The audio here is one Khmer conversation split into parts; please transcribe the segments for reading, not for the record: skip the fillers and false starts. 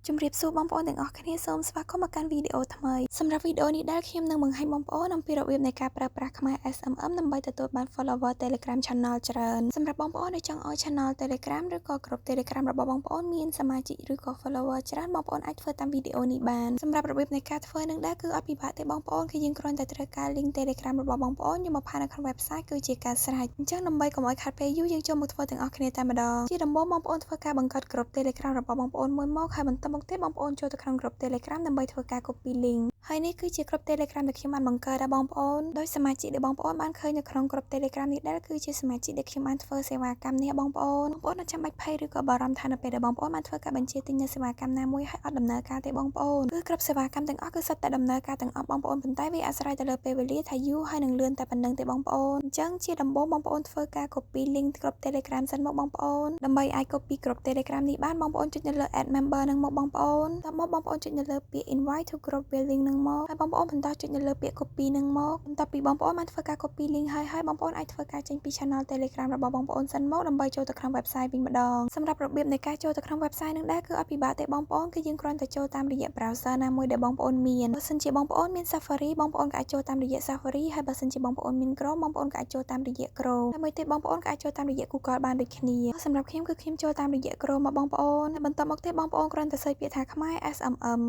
ជំរាបសួរបងប្អូនទាំងអស់គ្នាសូមស្វាគមន៍មកកាន់វីដេអូថ្មីសម្រាប់វីដេអូនេះដែលខ្ញុំនឹងបង្ហាញបងប្អូនអំពីរបៀបនៃការប្រើប្រាស់ខ្មែរ SMM ដើម្បីទទួលបាន follower Telegram Channel ច្រើនសម្រាប់បងប្អូនដែលចង់ឲ្យ Channel Telegram ឬក៏ Group Telegram របស់បងប្អូនមានសមាជិកឬក៏ follower ច្រើនបងប្អូនអាចធ្វើតាមវីដេអូនេះបានសម្រាប់របៀបនៃការធ្វើនឹងដែរគឺអត់ពិបាកទេបងប្អូនគឺយើងគ្រាន់តែត្រូវការ link Telegram របស់បងប្អូនយកមកផានៅក្នុង website គឺជាការស្រេចអញ្ចឹងដើម្បីកុំឲ្យខាត់ពេលយូរយើងចូលមកធ្វើទាំងអស់គ្នាតែម្ដងជាដំបូងបងប្អូនធ្វើការបង្កើត Group Telegram របស់បងប្អូនមួយមកហើយបន្តមកទៀតបងប្អូនចូលទៅក្នុង Group Telegram ដើម្បីធ្វើការ copy link ហើយនេះគឺជា Group Telegram ដែលខ្ញុំបានបង្កើតដល់បងប្អូនដោយសមាជិកដែលបងប្អូនបានឃើញនៅក្នុង Group Telegram នេះដែលគឺជាសមាជិកដែលខ្ញុំបានធ្វើសេវាកម្មនេះបងប្អូនអត់ចាំបាច់ភ័យឬក៏បារម្ភថានៅពេលដែលបងប្អូនបានធ្វើការបញ្ជាទិញនៅសេវាកម្មណាមួយហើយអត់ដំណើរការទេបងប្អូនគឺគ្រប់សេវាកម្មទាំងអស់គឺសុទ្ធតែដំណើរការទាំងអស់បងប្អូនប៉ុន្តែវាអាស្រ័យទៅលើពេលវេលាថាយូរហើយនឹងលឿនតែប៉ុណ្្នឹងទេបងប្អូនអញ្ចឹងជាដំបូងបងប្អូនធ្វើការ copy link Group Telegram សិនមកបងប្អូនដើម្បីអាច copy Group Telegram នេះបានបងប្អូនចុចនៅលើ add member នឹងមកបងប្អូនតមកបងប្អូនចុចនៅលើពាក្យ invite to Group link នឹងមកហើយបងប្អូនបន្តចុចនៅលើពាក្យ copy នឹងមកបន្ទាប់ពីបងប្អូនបានធ្វើការ copy link ហើយបងប្អូនអាចធ្វើការចេញពី channel Telegram របស់បងប្អូនសិនមកដើម្បីចូលទៅក្នុង website វិញម្ដងសម្រាប់របៀបនៃការចូលទៅក្នុង website នឹងដែរគឺអត់ពិបាកទេបងប្អូនគឺយើងគ្រាន់តែចូលតាមរយៈ browser ណាមួយដែលបងប្អូនមានបើសិនជាបងប្អូនមាន Safari បងប្អូនក៏អាចចូលតាមរយៈ Safari ហើយបើសិនជាបងប្អូនមាន Chrome បងប្អូនក៏អាចចូលតាមរយៈ Chrome ហើយមួយទៀតបងប្អូនក៏អាចចូលតាមរយៈ Google បានដូចគ្នាសម្រាប់ខ្ញុំគឺខ្ញុំចូលតាមរយៈ Chrome មកបងប្អូនហើយបន្តមកទៀតបងប្អូនគ្រាន់តែ search ពាក្យថាខ្មែរ SMM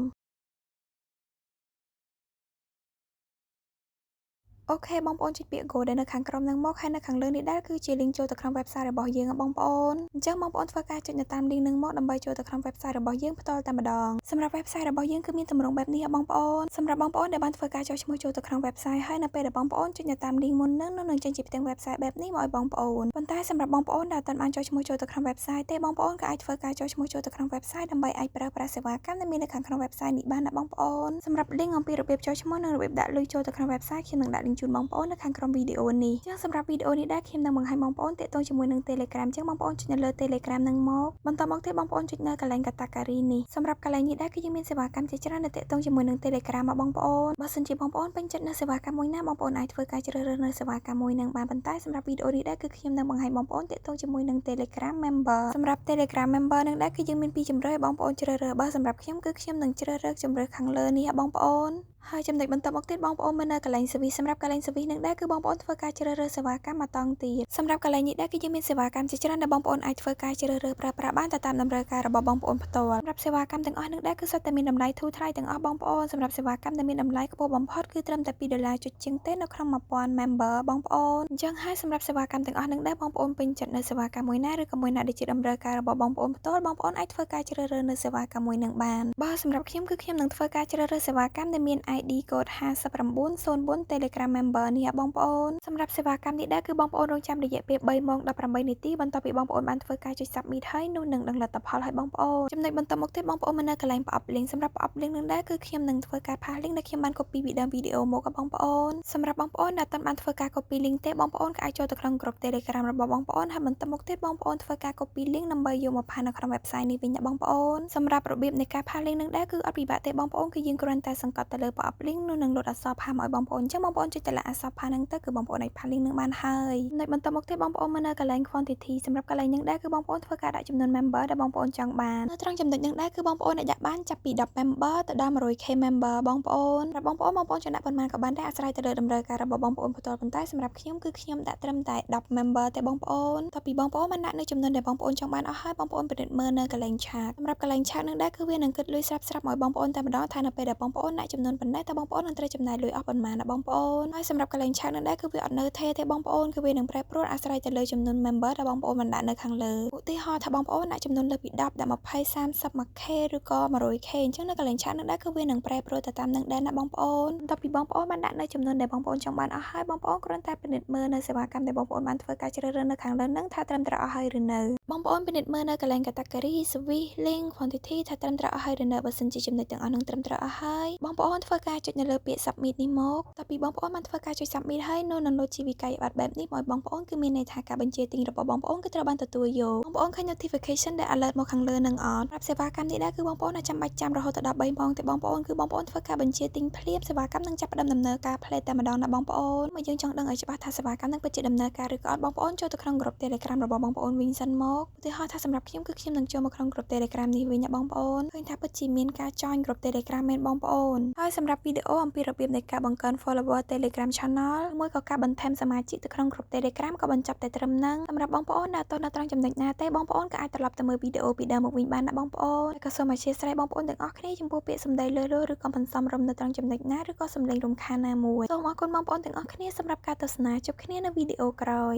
អូខេបងប្អូនចុចពាក្យ Go ដែលនៅខាងក្រោមនឹងមកហើយនៅខាងលើនេះដែរគឺជា link ចូលទៅក្នុង website របស់យើងបងប្អូនអញ្ចឹងបងប្អូនធ្វើការចុចនៅតាម link នឹងមកដើម្បីចូលទៅក្នុង website របស់យើងផ្ទាល់តែម្ដងសម្រាប់ website របស់យើងគឺមានទម្រង់បែបនេះបងប្អូនសម្រាប់បងប្អូនដែលបានធ្វើការចុះឈ្មោះចូលទៅក្នុង website ហើយនៅពេលដែលបងប្អូនចុចនៅតាម link មុននឹងចេញជាផ្ទាំង website បែបនេះមកឲ្យបងប្អូនប៉ុន្តែសម្រាប់បងប្អូនដែលអត់បានចុះឈ្មោះចូលទៅក្នុង website ទេបងប្អូនក៏អាចធ្វើការចុះឈ្មោះចូលទៅក្នុង website ដើម្បីអាចប្រើប្រាស់សេវាកម្មដែលមាននៅខាងក្នុង website នេះបានណាបងប្អូនសម្រាប់ link អំពីរបៀបចុះឈ្មោះនិងរបៀបដាក់លុយចូលទៅក្នុង website ខ្ញុំនឹងដាក់ link ជូនបងប្អូននៅខាងក្រោមវីដេអូនេះចឹងសម្រាប់វីដេអូនេះដែរខ្ញុំនឹងបង្ហាញបងប្អូនទាក់ទងជាមួយនឹង Telegram ចឹងបងប្អូនចុចនៅលើ Telegram នឹងមកបន្តមកទៀតបងប្អូនចុចនៅកន្លែង category នេះសម្រាប់កន្លែងនេះដែរគឺយើងមានសេវាកម្មជាច្រើនដែលទាក់ទងជាមួយនឹង Telegram មកបងប្អូនបើសិនជាបងប្អូនពេញចិត្តនៅសេវាកម្មមួយណាបងប្អូនអាចធ្វើការជ្រើសរើសនៅសេវាកម្មមួយនឹងបានប៉ុន្តែសម្រាប់វីដេអូនេះដែរគឺខ្ញុំនឹងបង្ហាញបងប្អូនទាក់ទងជាមួយនឹង Telegram Member សម្រាប់ Telegram Member នឹងដែរគឺយើងមានពីរជម្រើសបងប្អូនជ្រើសរើសបើសម្រាប់ខ្ញុំគឺខ្ញុំនឹងជ្រើសរើសជម្រើសខាងលើនេះបងប្អូនហើយចំណុចបន្តមកទៀតបងប្អូនមើលនៅកន្លែង service សម្រាប់កន្លែង service នឹងដែរគឺបងប្អូនធ្វើការជ្រើសរើសសេវាកម្មមកតង់ទៀតសម្រាប់កន្លែងនេះដែរគឺយើងមានសេវាកម្មជាច្រើនដែលបងប្អូនអាចធ្វើការជ្រើសរើសប្រើប្រាស់បានទៅតាមតម្រូវការរបស់បងប្អូនផ្ទាល់សម្រាប់សេវាកម្មទាំងអស់នឹងដែរគឺសុទ្ធតែមានតម្លៃធូរថ្លៃទាំងអស់បងប្អូនសម្រាប់សេវាកម្មដែលមានតម្លៃខ្ពស់បំផុតគឺត្រឹមតែ$2ជាងទេនៅក្នុង1000 member បងប្អូនអញ្ចឹងហើយសម្រាប់សេវាកម្មទាំងអស់នឹងដែរបងប្អូនពេញចិត្តនៅសេវាកម្មមួយណាឬក៏មួយណាដែលជាតម្រូវការរបស់បងប្អូនផ្ទាល់បងប្អូនអាចធ្វើការជ្រើសរើសនៅសេវាកម្មមួយនឹងបានបើសម្រាប់ខ្ញុំគឺខ្ញុំនឹងធ្វើការជ្រើសរើសសេវាកម្មដែលមាន ID code 5904 Telegram Member នេះបងប្អូនសម្រាប់សេវាកម្មនេះដែរគឺបងប្អូនរងចាំរយៈពេល3ម៉ោង18នាទីបន្ទាប់ពីបងប្អូនបានធ្វើការចុច submit ហើយនោះនឹងដឹងលទ្ធផលឲ្យបងប្អូនចំណុចបន្តមកទៀតបងប្អូនមើលនៅកន្លែងប្រអប់ link សម្រាប់ប្រអប់ link នឹងដែរគឺខ្ញុំនឹងធ្វើការផាស link ដែលខ្ញុំបាន copy ពីដើមវីដេអូមកបងប្អូនសម្រាប់បងប្អូនដែលអត់បានធ្វើការ copy link ទេបងប្អូនក៏អាចចូលទៅក្នុង group Telegram របស់បងប្អូនហើយបន្តមកទៀតបងប្អូនធ្វើការ copy link ដើម្បីយកមកផាសនៅក្នុង website នេះវិញណាបងប្អូនសម្រាប់របៀបនៃការផាស link នឹងដែរគឺអត់ពិបាកទេបងប្អូនគឺយើងគ្រាន់តែសង្កត់ទៅលើប្រអប់ link នោះនឹងលោតអក្សរផាសមកឲ្យបងប្អូនអញ្ចឹងបងប្អូនចុចទៅលើអក្សរផាសហ្នឹងទៅគឺបងប្អូនអាចផាស link នឹងបានហើយចំណុចបន្តមកទៀតបងប្អូនមើលនៅកន្លែង quantity សម្រាប់កន្លែងហ្នឹងដែរគឺបងប្អូនធ្វើការដាក់ចំនួន member ដែលបងប្អូនចង់បាននៅត្រង់ចំណុចហ្នឹងដែរគឺបងប្អូនអាចដាក់បានចាប់ពី10 member ទៅដល់ 100k member បងប្អូនបងប្អូនចង់ដាក់ប៉ុន្មានក៏បានដែរអាស្រ័យទៅលើតម្រូវការរបស់បងប្អូនផ្ទាល់ប៉ុន្តែសម្រាប់ខ្ញុំគឺខ្ញុំដាក់ត្រឹមតែ10 member ទេបងប្អូនតោះពីបងប្អូនបានដាក់នៅចំនួនដែលបងប្អូនចង់បានអស់ហើយបងប្អូនពិនិត្យមើលនៅកន្លែង chat សម្រាប់កន្លែង chat ហ្នឹងដែរគឺវានឹងគិតលុយស្រាប់ៗឲ្យបងប្អូនតែម្ដងថានៅពេលដែលបងប្អូនដាក់ចំនួនប៉ុណ្ណេះតើបងប្អូននឹងត្រូវចំណាយលុយអស់ប៉ុន្មានណាបងប្អូនហើយសម្រាប់កន្លែង chat ហ្នឹងដែរគឺវាអត់នៅថេរទេបងប្អូនគឺវានឹងប្រែប្រួលអាស្រ័យទៅលើចំនួន member ដែលបងប្អូនបានដាក់នៅខាងលើឧទាហរណ៍ថាបងប្អូនដាក់ចំនួនលើពី10ដាក់20 30 1k ឬក៏ 100k អញ្ចឹងនៅកន្លែង chat ហ្នឹងដែរគឺវានឹងប្រែប្រួលទៅតាមនឹងដែរណាបងប្អូនបន្ទាប់ពីបងប្អូនបានដាក់នៅចំនួនដែលបងប្អូនចង់បានអស់ហើយបងប្អូនគ្រាន់តែពិនិត្យមើលនៅសេវាកម្មដែលបងប្អូនបានធ្វើការជ្រើសរើសនៅខាងលើហ្នឹងថាត្រឹមត្រូវអស់ហើយឬនៅបងប្អូនពិនិត្យមើលនៅកន្លែង category service link quantity ថាត្រឹមត្រូវអស់ហើយឬនៅបើសិនជាចំណុចទាំងអស់ហ្នឹងត្រឹមត្រូវអស់ហើយបងប្អូនធ្វើ ធ្វើការចុចនៅលើពាក្យ submit នេះមកតទៅពីបងប្អូនបានធ្វើការចុច submit ហើយនៅនឹង load ជាវិក័យប័ត្របែបនេះមកឲ្យបងប្អូនគឺមានន័យថាការបញ្ជាទិញរបស់បងប្អូនគឺត្រូវបានទទួលយកបងប្អូនឃើញ notification ដែល alert មកខាងលើនឹងអត់ប្រាប់សេវាកម្មនេះដែរគឺបងប្អូនអាចចាំបាច់ចាំរហូតដល់3ម៉ោងទេបងប្អូនគឺបងប្អូនធ្វើការបញ្ជាទិញភ្លាមសេវាកម្មនឹងចាប់ផ្ដើមដំណើរការផ្លេតតែម្ដងណាបងប្អូនមកយើងចង់ដឹងឲ្យច្បាស់ថាសេវាកម្មនឹងពិតជាដំណើរការឬក៏អត់បងប្អូនចូលទៅក្នុង group Telegram របស់បងប្អូនវិញសិនមកឧទាហរណ៍ថាសម្រាប់ខ្ញុំគឺខ្ញុំនឹងចូលមកក្នុង group Telegram នេះវិញណាបងប្អូនឃើញថាពិតជាមានការ join group Telegram មែនបងប្អូនហើយសម្រាប់វីដេអូអំពីរបៀបនៃការបង្កើន follower Telegram channel មួយក៏ការបន្ថែមសមាជិកទៅក្នុង group Telegram ក៏បញ្ចប់តែត្រឹមហ្នឹងសម្រាប់បងប្អូនដែលអត់នៅត្រង់ចំណុចណាទេបងប្អូនក៏អាចត្រឡប់ទៅមើលវីដេអូពីដើមមកវិញបានណាបងប្អូនហើយក៏សូមអធិស្ឋានបងប្អូនទាំងអស់គ្នាចំពោះពាក្យសម្ដីលើសឬក៏មិនសមរម្យនៅត្រង់ចំណុចណាឬក៏សម្លេងរំខានណាមួយសូមអរគុណបងប្អូនទាំងអស់គ្នាសម្រាប់ការទស្សនាជួបគ្នានៅវីដេអូក្រោយ